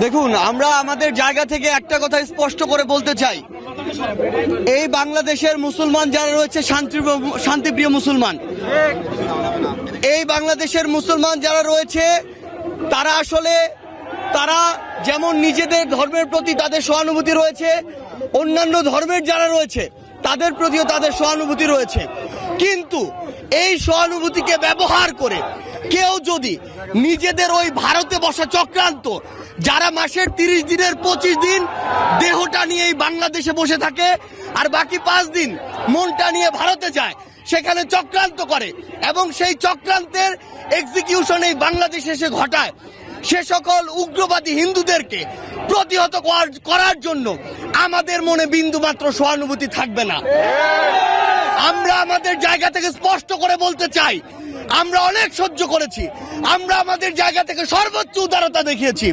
দেখুন, আমরা আমাদের জায়গা থেকে একটা কথা স্পষ্ট করে বলতে চাই, এই বাংলাদেশের মুসলমান যারা রয়েছে শান্তিপ্রিয় মুসলমান, এই বাংলাদেশের মুসলমান যারা রয়েছে তারা যেমন নিজেদের ধর্মের প্রতি তাদের সহানুভূতি রয়েছে, অন্যান্য ধর্মের যারা রয়েছে তাদের প্রতিও তাদের সহানুভূতি রয়েছে। কিন্তু এই সহানুভূতিকে ব্যবহার করে কেউ যদি নিজেদের ওই ভারতে বসা চক্রান্ত, যারা মাসের 30 দিনের 25 দিন দেহটা নিয়ে এই বাংলাদেশে বসে থাকে আর বাকি 5 দিন মনটা নিয়ে ভারতে যায়, সেখানে চক্রান্ত করে এবং সেই চক্রান্তের এক্সিকিউশন এই বাংলাদেশে এসে ঘটায়, সে সকল উগ্রবাদী হিন্দুদেরকে প্রতিহত করার জন্য আমাদের মনে বিন্দুমাত্র সহানুভূতি থাকবে না। আমরা আমাদের জায়গা থেকে স্পষ্ট করে বলতে চাই, আমরা অনেক সহ্য করেছি, আমরা আমাদের জায়গা থেকে সর্বোচ্চ উদারতা দেখিয়েছি।